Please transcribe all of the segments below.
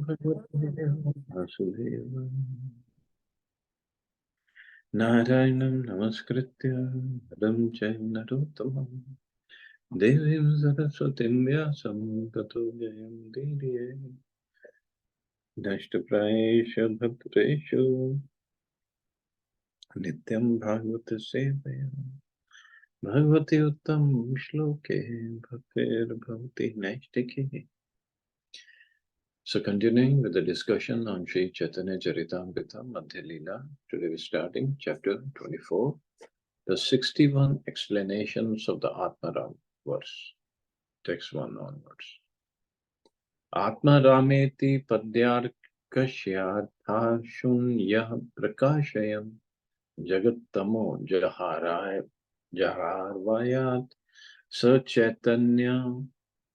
भगवते वासुदेवाय। नारायणं नमस्कृत्य नरं चैव नरोत्तमं देवीं सरस्वतीं व्यासं ततो जयमुदीरये। नष्टप्रायेषु भद्रेषु नित्यं भागवत सेवया भगवति उत्तम श्लोके भक्तिर्भवति नैष्टिकी. So continuing with the discussion on Sri Chaitanya Charitamrita Madhya Lila, today we're starting chapter 24, the 61 explanations of the Atmaram verse, text 1 onwards. Atmarameti padyarkashyatha shunyah prakashayam jagattamo jaharvayat sa chaitanya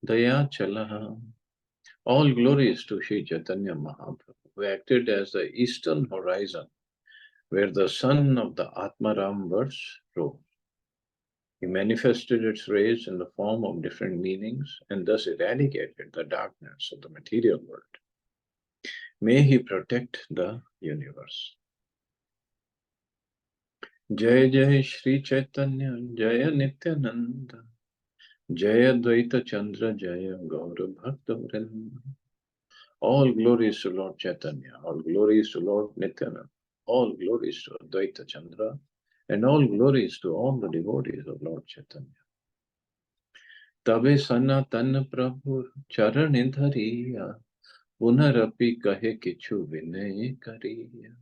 dayachalaha. All glories to Sri Chaitanya Mahaprabhu, who acted as the eastern horizon where the sun of the Atmaram verse rose. He manifested its rays in the form of different meanings and thus eradicated the darkness of the material world. May he protect the universe. Jai Jai Sri Chaitanya, Jaya Nityananda, Jaya Dvaita Chandra, Jaya Gaura Bhakta Vrinda. All glories to Lord Chaitanya, all glories to Lord Nityananda, all glories to Advaita Chandra, and all glories to all the devotees of Lord Chaitanya. Tabe Sanatana Prabhu Charan Dhariya, Punarapi Kahe Kichu Vinay Kariya.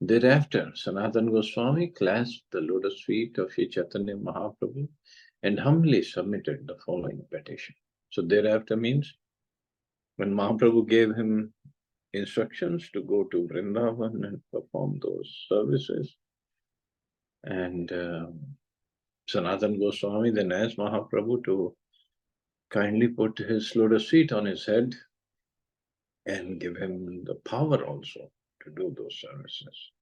Thereafter, Sanatana Goswami clasped the lotus feet of Sri Chaitanya Mahaprabhu and humbly submitted the following petition. So thereafter means when Mahaprabhu gave him instructions to go to Vrindavan and perform those services. And Sanatana Goswami then asked Mahaprabhu to kindly put his lotus feet on his head and give him the power also to do those services.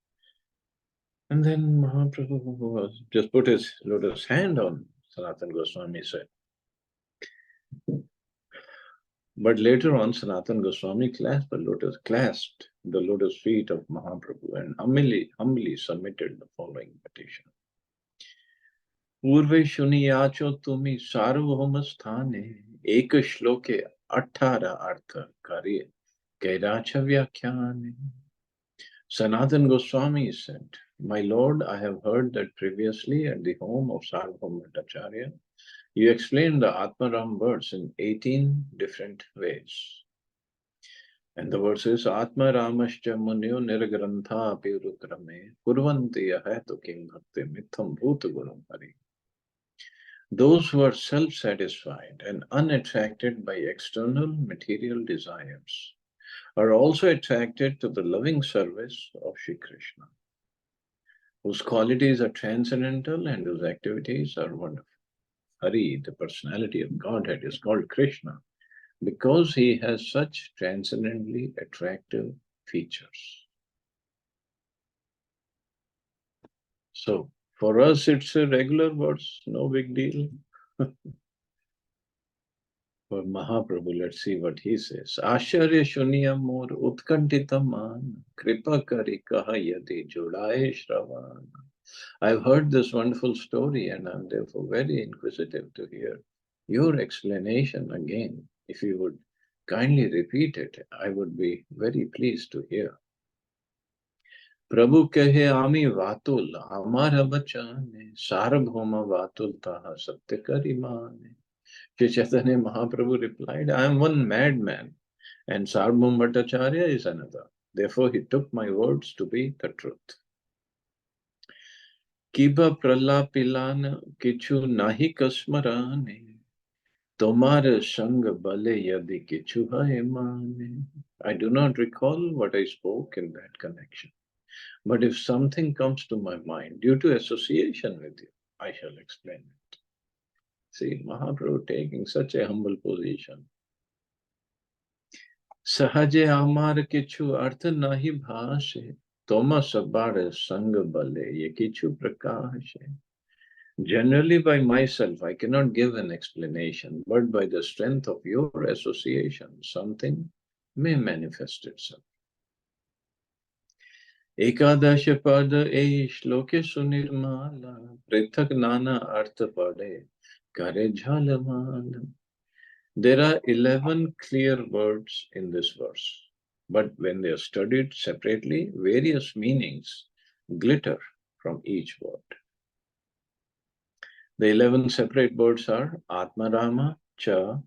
And then Mahaprabhu just put his lotus hand on Sanatana Goswami's head. But later on, Sanatana Goswami clasped the lotus feet of Mahaprabhu and humbly submitted the following petition. पूर्वे शुनियाचो तुम्ही सार्वभौम स्थाने एक श्लोके 18 अर्थ कार्य कैराच व्याख्याने. Sanatana Goswami said, "My Lord, I have heard that previously at the home of Sarvabhauma Bhattacharya, you explained the Atmaram verse in 18 different ways. And the verse is, Atmaramascha munyo nirgrantha apirukrame kurvanti yahetu kim bhakti mitham bhuta gunam hari. Those who are self-satisfied and unattracted by external material desires are also attracted to the loving service of Shri Krishna, whose qualities are transcendental and whose activities are wonderful. Hari, the personality of Godhead, is called Krishna because he has such transcendently attractive features." So, for us, it's a regular verse, no big deal. For Mahaprabhu, let's see what he says. Asharya Shunya Mor Utkantita Man Kripa Kari Kaha Yadi Judaye Shravan. I've heard this wonderful story and I'm therefore very inquisitive to hear your explanation again. If you would kindly repeat it, I would be very pleased to hear. Prabhu kahe ami vatul amara bachane sarabhoma vatul taha satyakari mane. Shri Chaitanya Mahaprabhu replied, "I am one madman and Sarvabhauma Bhattacharya is another. Therefore he took my words to be the truth. Kiba pralapilana kichu nahi kasmarane tomar sang bale yadi kichu hai mane." I do not recall what I spoke in that connection. But if something comes to my mind due to association with you, I shall explain it. See, Mahaprabhu taking such a humble position. Sahaje amar kichu artha nahi bhashe, toma sabare sang bale ye kichu prakashe. Generally by myself, I cannot give an explanation, but by the strength of your association, something may manifest itself. एकादश पद ए श्लोके सुनिर्माला पृथक नाना अर्थ पढ़े करे झलमाल. There are 11 clear words in this verse, but when they are studied separately, various meanings glitter from each word. The 11 separate words are Atmarama, Cha,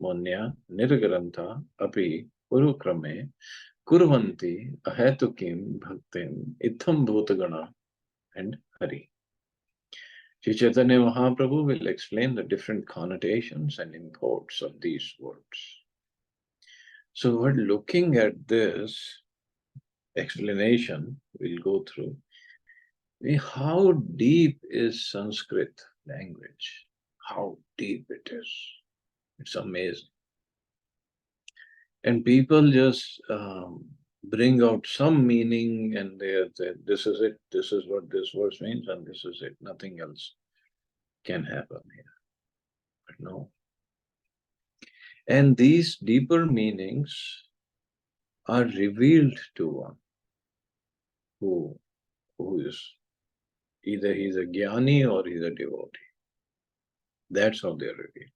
Munya, Nirgrantha, Api, Urukrame, Kurvanti, Ahetukim, Bhaktim, Itham Bhutagana, and Hari. Sri Chaitanya Mahaprabhu will explain the different connotations and imports of these words. So we're looking at this explanation, we'll go through. How deep is Sanskrit language? How deep it is. It's amazing. And people just bring out some meaning and they this is it, this is what this verse means, and this is it. Nothing else can happen here. But no. And these deeper meanings are revealed to one who is either he's a jnani or he's a devotee. That's how they're revealed.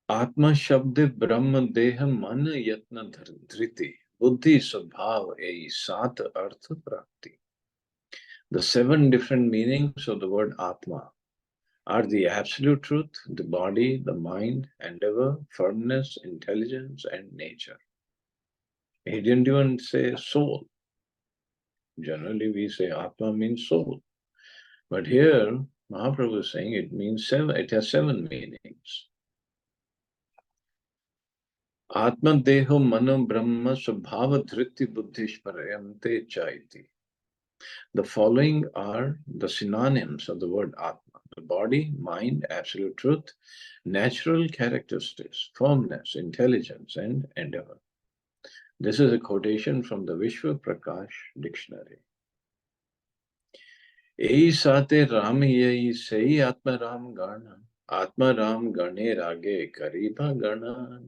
आत्मा शब्द ब्रह्म देह मन यत्न धृति बुद्धि स्वभाव यही सात अर्थ प्राप्ति. The 7 different meanings of the word Atma are the absolute truth, the body, the mind, endeavor, firmness, intelligence, and nature. He didn't even say soul. Generally, we say Atma means soul. But here, Mahaprabhu is saying it means 7, it has 7 meanings. Atma deho mano brahma swabhava dhritti buddhishparayante chaiti. The following are the synonyms of the word Atma: the body, mind, absolute truth, natural characteristics, firmness, intelligence, and endeavor. This is a quotation from the Vishwa Prakash Dictionary. Ei sate ram yei sei Atma Ram Garna, Atma Ram Garne Rage Kariba Garna.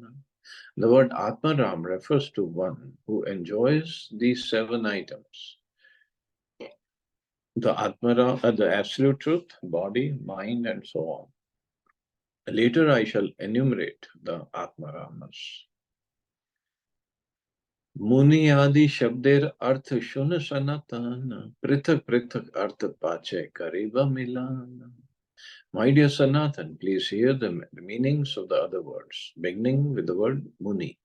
The word Atma Ram refers to one who enjoys these 7 items: the Atmaram, the absolute truth, body, mind, and so on. Later I shall enumerate the Atmaramas. Muni Adi Shabder Arth Shun Sanatana Prithak Prithak Arth Pache Kariba Milana. My dear Sanatan, please hear the meanings of the other words, beginning with the word Muni.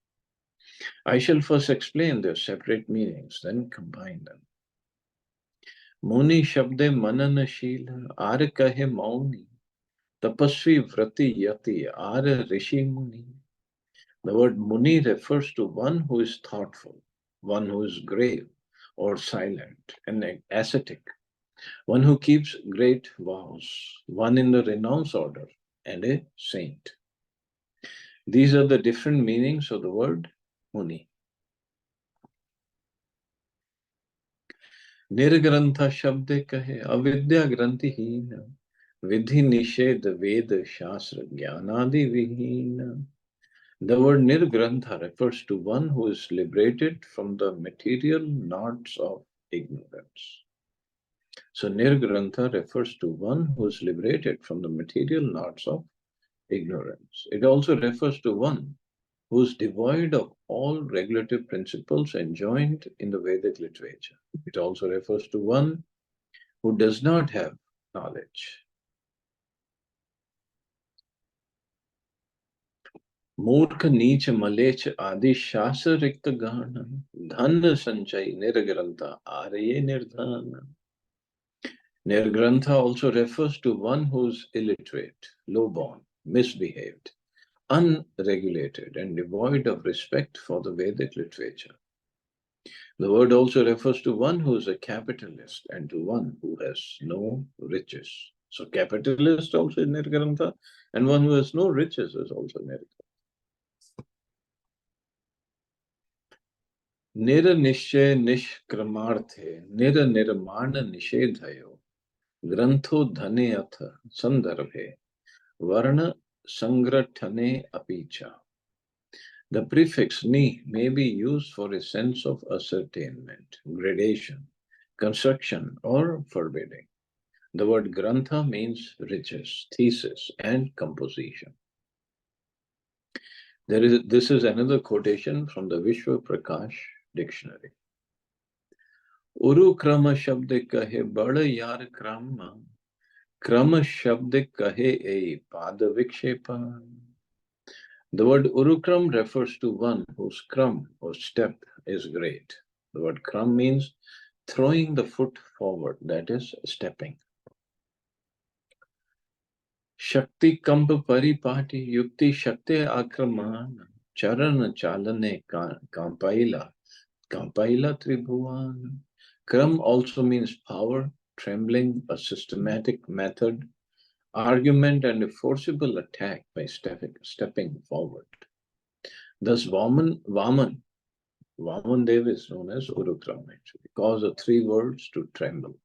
I shall first explain their separate meanings, then combine them. Muni Shabde Mananashila Ar Kahe Mauni Tapasvi Vrati Yati Ara Rishi Muni. The word Muni refers to one who is thoughtful, one who is grave or silent and ascetic, one who keeps great vows, one in the renounce order, and a saint. These are the different meanings of the word Muni. Nirgrantha Shabde Kahe Avidya Grantihina Vidhi Nished Ved Shastra Jnanadi Vihina. The word Nirgrantha refers to one who is liberated from the material knots of ignorance. So Nirgrantha refers to one who is liberated from the material knots of ignorance. It also refers to one who is devoid of all regulative principles enjoined in the Vedic literature. It also refers to one who does not have knowledge. मूर्ख नीच मलेच आदि शास्त्र रिक्त गान धन संचय निर्ग्रंथा आर्य निर्धान. Nirgrantha also refers to one who is illiterate, low-born, misbehaved, unregulated, and devoid of respect for the Vedic literature. The word also refers to one who is a capitalist and to one who has no riches. So capitalist also is Nirgrantha, and one who has no riches is also Nirgrantha. निर निश्चय निष्क्रमार्थे निर निर्माण निषेधयो ग्रंथो धने अथ संदर्भे वर्ण sangratane apicha. The prefix ni may be used for a sense of ascertainment, gradation, construction, or forbidding. The word grantha means riches, thesis, and composition. This is another quotation from the Vishwa Prakash dictionary. Uru krama shabde kahe bada yar krama, krama shabde kahe ei pada vikshepa. The word urukram refers to one whose kram or step is great. The word kram means throwing the foot forward, that is, stepping. Shakti kamp paripati yukti shakti akramana charan chalane kampaila tribhuvan. Kram also means power, trembling, a systematic method, argument, and a forcible attack by stepping forward. Thus, Vaman Dev is known as Urukram actually, because of three words to tremble.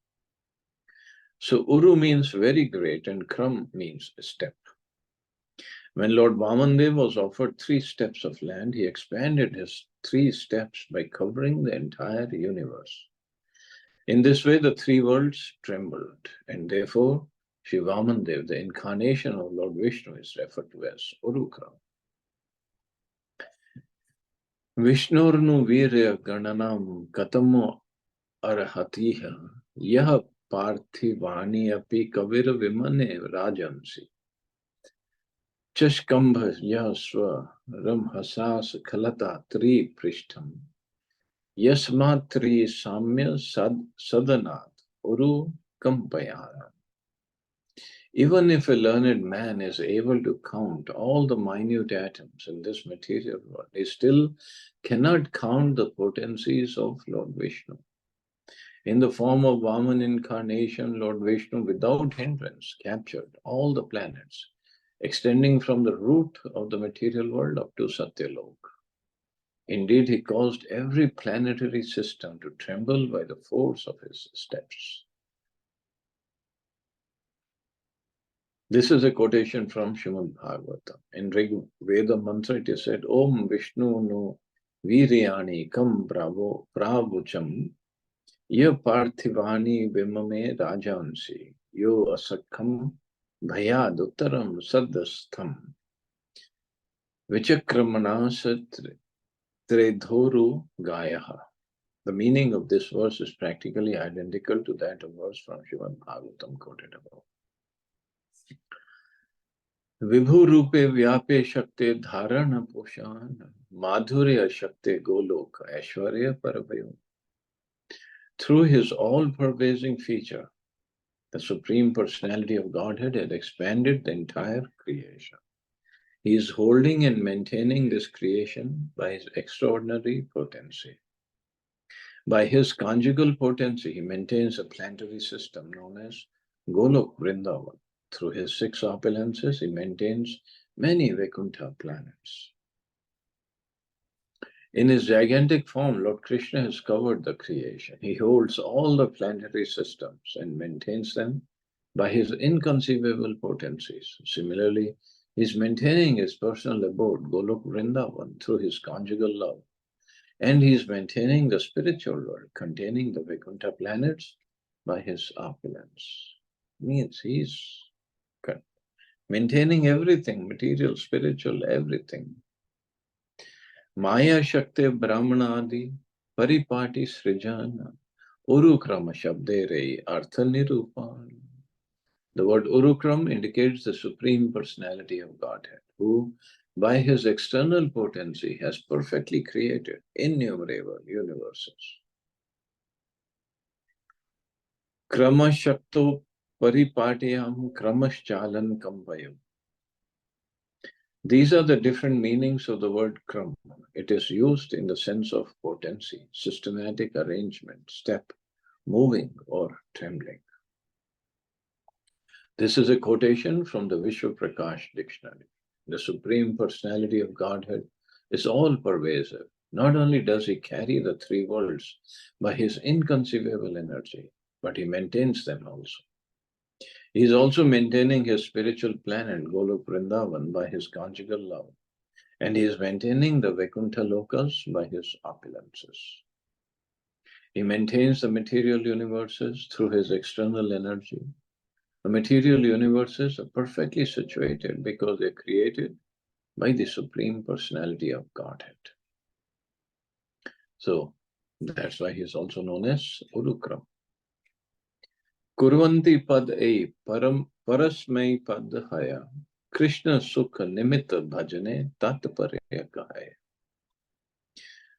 So Uru means very great and Kram means a step. When Lord Vamandev was offered 3 steps of land, he expanded his 3 steps by covering the entire universe. In this way, the 3 worlds trembled, and therefore, Shri Vamandev, the incarnation of Lord Vishnu, is referred to as Urukram. Vishnurnu virya gananam katamo arhatiha yah parthivani api kavir vimane rajansi. Chashkambha yasva ramhasas khalata tri prishtam yasmatri samya sadanat uru kampayana. Even if a learned man is able to count all the minute atoms in this material world, he still cannot count the potencies of Lord Vishnu. In the form of Vaman incarnation, Lord Vishnu, without hindrance, captured all the planets, extending from the root of the material world up to Satyalok. Indeed, he caused every planetary system to tremble by the force of his steps. This is a quotation from Srimad Bhagavatam. In Rig Veda mantra it is said, Om Vishnu no Viryani kam pravucham ya parthivani vimame rajansi yo asakham bhayad uttaram saddastham vichakramana tredhoru gayaha. The meaning of this verse is practically identical to that of verse from Srimad Bhagavatam quoted above. Vibhu rupe vyape shakte dharana poshan madhurya shakte goloka aishwarya paravayo. Through his all-pervading feature, the Supreme Personality of Godhead had expanded the entire creation. He is holding and maintaining this creation by his extraordinary potency. By his conjugal potency, he maintains a planetary system known as Golok Vrindavan. Through his 6 opulences, he maintains many Vaikuntha planets. In his gigantic form, Lord Krishna has covered the creation. He holds all the planetary systems and maintains them by his inconceivable potencies. Similarly, he is maintaining his personal abode, Golok Vrindavan, through his conjugal love. And he is maintaining the spiritual world containing the Vaikuntha planets by his opulence. Means he's maintaining everything, material, spiritual, everything. Maya Shakti Brahmanadi Paripati Srijana Urukrama Shabde Rei Artha Nirupan. The word Urukram indicates the Supreme Personality of Godhead, who, by his external potency, has perfectly created innumerable universes. Krama Shakto Paripatiyam Kramaschalan Kampayam. These are the different meanings of the word kram. It is used in the sense of potency, systematic arrangement, step, moving, or trembling. This is a quotation from the Vishwa Prakash dictionary. The Supreme Personality of Godhead is all-pervasive. Not only does he carry the 3 worlds by his inconceivable energy, but he maintains them also. He is also maintaining his spiritual planet, Golok Vrindavan, by his conjugal love. And he is maintaining the Vaikuntha Lokas by his opulences. He maintains the material universes through his external energy. The material universes are perfectly situated because they're created by the Supreme Personality of Godhead. So that's why he is also known as Urukram. Kurvanti pad e parasmai pad haya. Krishna sukha nimitta bhajane tatparya kahaya.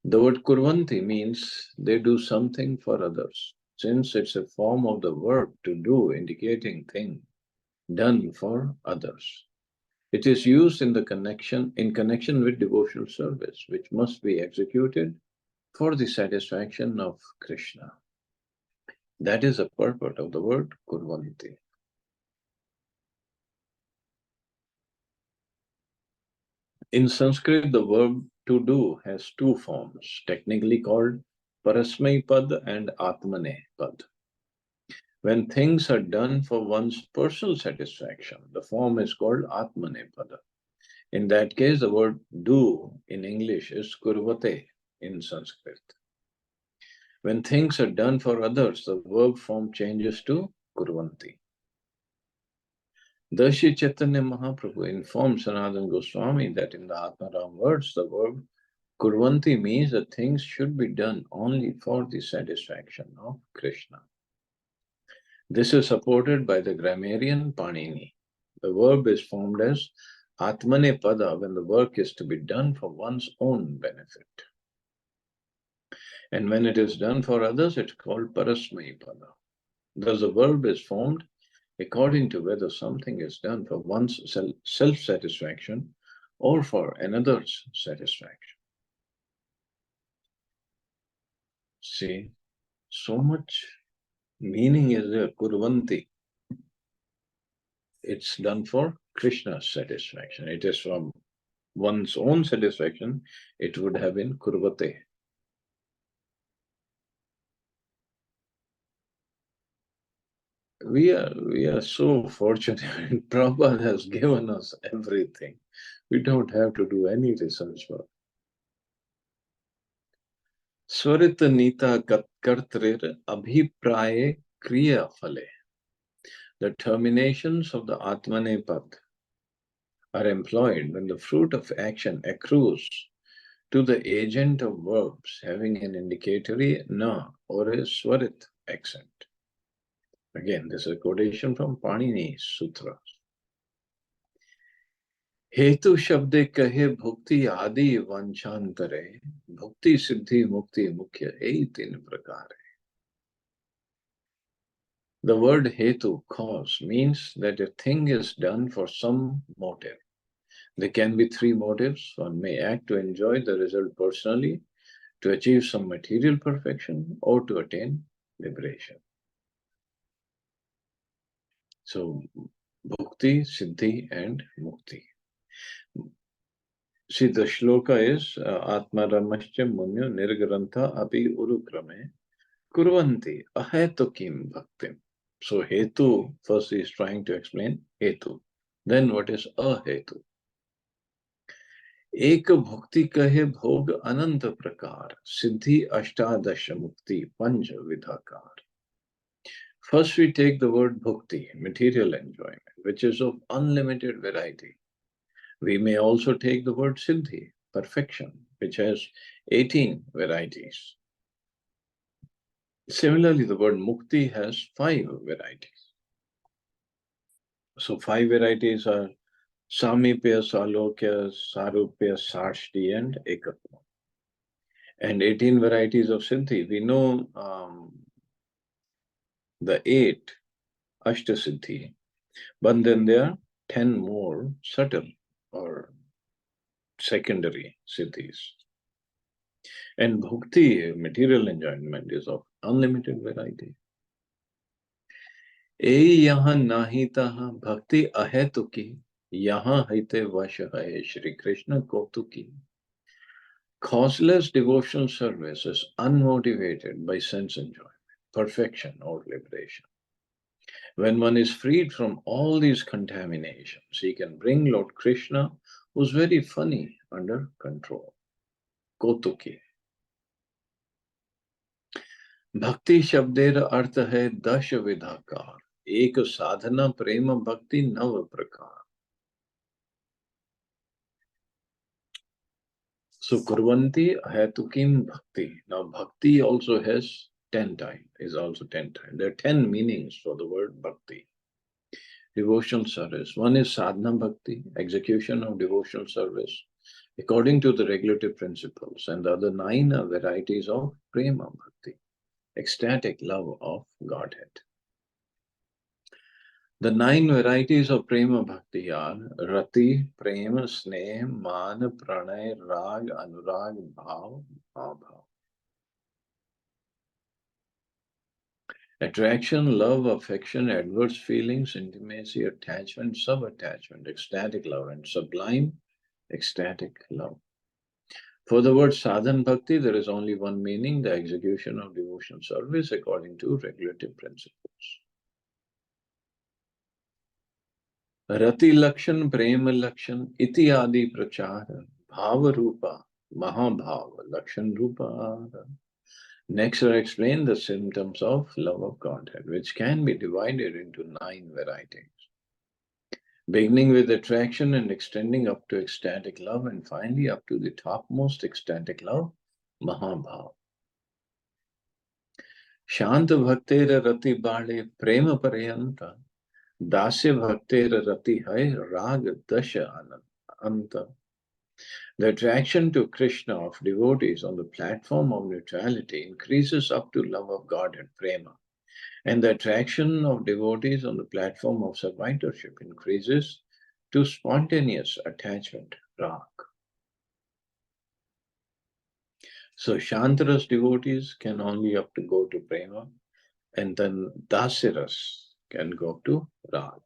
The word kurvanti means they do something for others. Since it's a form of the verb to do, indicating thing done for others. It is used in connection with devotional service, which must be executed for the satisfaction of Krishna. That is the purport of the word kurvanti. In Sanskrit, the verb to do has two forms, technically called parasmai pad and atmane pad. When things are done for one's personal satisfaction, the form is called atmane pada. In that case, the word do in English is kurvate in Sanskrit. When things are done for others, the verb form changes to kurvanti. Dashi Chaitanya Mahaprabhu informed Sanatana Goswami that in the Atmaram words, the verb kurvanti means that things should be done only for the satisfaction of Krishna. This is supported by the grammarian Panini. The verb is formed as Atmane Pada when the work is to be done for one's own benefit. And when it is done for others, it's called Parasmai Pada. Thus, the verb is formed according to whether something is done for one's self-satisfaction or for another's satisfaction. See, so much meaning is there, kurvanti. It's done for Krishna's satisfaction. It is from one's own satisfaction, it would have been kurvate. We are so fortunate. Prabhupada has given us everything. We don't have to do any research work. Swarita Nita Kartrir Abhipraye Kriya Phale. The terminations of the Atmane Pad are employed when the fruit of action accrues to the agent of verbs having an indicatory na or a swarit accent. Again, this is a quotation from Panini's Sutra. हेतु शब्द कहे भुक्ति आदि वंशांतरे भुक्ति सिद्धि मुक्ति मुख्य यही तीन प्रकार है. The word hetu, cause, means that a thing is done for some motive. There can be three motives. One may act to enjoy the result personally, to achieve some material perfection, or to attain liberation. So, bhukti, siddhi, and mukti. See, the shloka is Atmaramascha munyo nirgarantha api urukrame kurvanti ahetukim bhaktim. So, hetu first is trying to explain hetu. Then what is ahetu? एक भुक्ति कहे भोग अनंत प्रकार सिद्धि अष्टादश मुक्ति पंच विधाकार. First we take the word bhukti, material enjoyment, which is of unlimited variety. We may also take the word siddhi, perfection, which has 18 varieties. Similarly, the word mukti has 5 varieties. So 5 varieties are samipya, salokya, sarupya, sarshti, and ekatva. And 18 varieties of siddhi. We know the 8 Ashtasiddhi, but then there are 10 more subtle or secondary siddhis. And bhukti, material enjoyment, is of unlimited variety. E yahan nahi taha bhakti ahetuki, yahan haite vashahay Shri Krishna kotuki. Causeless devotional service is unmotivated by sense enjoyment, perfection, or liberation. When one is freed from all these contaminations, he can bring Lord Krishna, who's very funny, under control. Kotuki. Bhakti shabder अर्थ है 10 विधाकार, एक साधना प्रेम भक्ति 9 प्रकार. So kurvanti hatukim bhakti. Now bhakti also has 10 times, is also 10 times. There are 10 meanings for the word bhakti. Devotional service. One is sadhana bhakti, execution of devotional service according to the regulative principles, and the other 9 are varieties of prema bhakti, ecstatic love of Godhead. The 9 varieties of prema bhakti are rati, prema, sneh, man, pranay, rag, anurag, bhav, abhav. Attraction, love, affection, adverse feelings, intimacy, attachment, sub-attachment, ecstatic love, and sublime ecstatic love. For the word sadhan bhakti, there is only one meaning, the execution of devotional service according to regulative principles. Rati lakshan, prema lakshan, iti adi prachara, bhava rupa, mahabhava, lakshan rupa. Next are explained the symptoms of love of Godhead, which can be divided into 9 varieties, beginning with attraction and extending up to ecstatic love, and finally up to the topmost ecstatic love, mahabhava. Shanta bhakter rati bade prema parayanta, dasya bhakter rati hai rag dasha anta. The attraction to Krishna of devotees on the platform of neutrality increases up to love of God and prema, and the attraction of devotees on the platform of servitorship increases to spontaneous attachment, rag. So Shantaras devotees can only up to go to prema, and then Dasiras can go up to rag.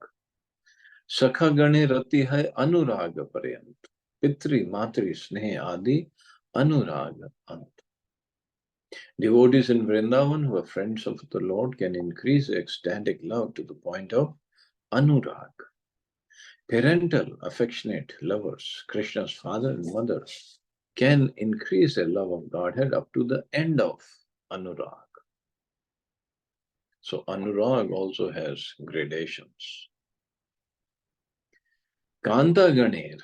Sakha gane rati hai anuraga paryant. Pitri, matri, sneh, adi, anuraga ant. Devotees in Vrindavan who are friends of the Lord can increase ecstatic love to the point of anurag. Parental, affectionate lovers, Krishna's father and mother, can increase their love of Godhead up to the end of anurag. So anurag also has gradations. Kanta ganer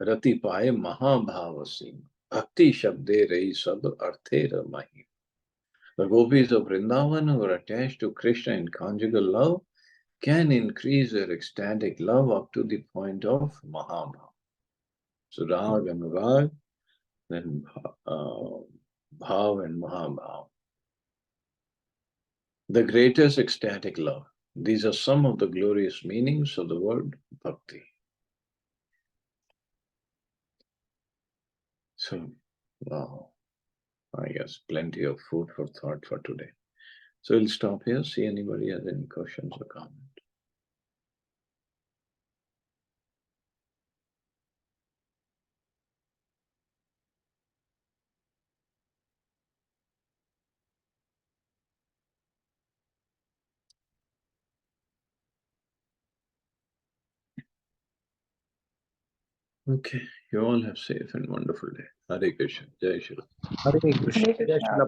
rati paye mahabhavasi bhakti shabde rei sab arthe ramahi. The gopis of Vrindavan who are attached to Krishna in conjugal love can increase their ecstatic love up to the point of mahabhav. So rag and rag, then bhav and mahabhav. The greatest ecstatic love. These are some of the glorious meanings of the word bhakti. So, wow, I guess plenty of food for thought for today. So we'll stop here, see anybody has any questions or comments. Okay, you all have safe and wonderful day. Hare Krishna, Jai Shri Ram. Hare Krishna. Hare Jai Krishna. Srila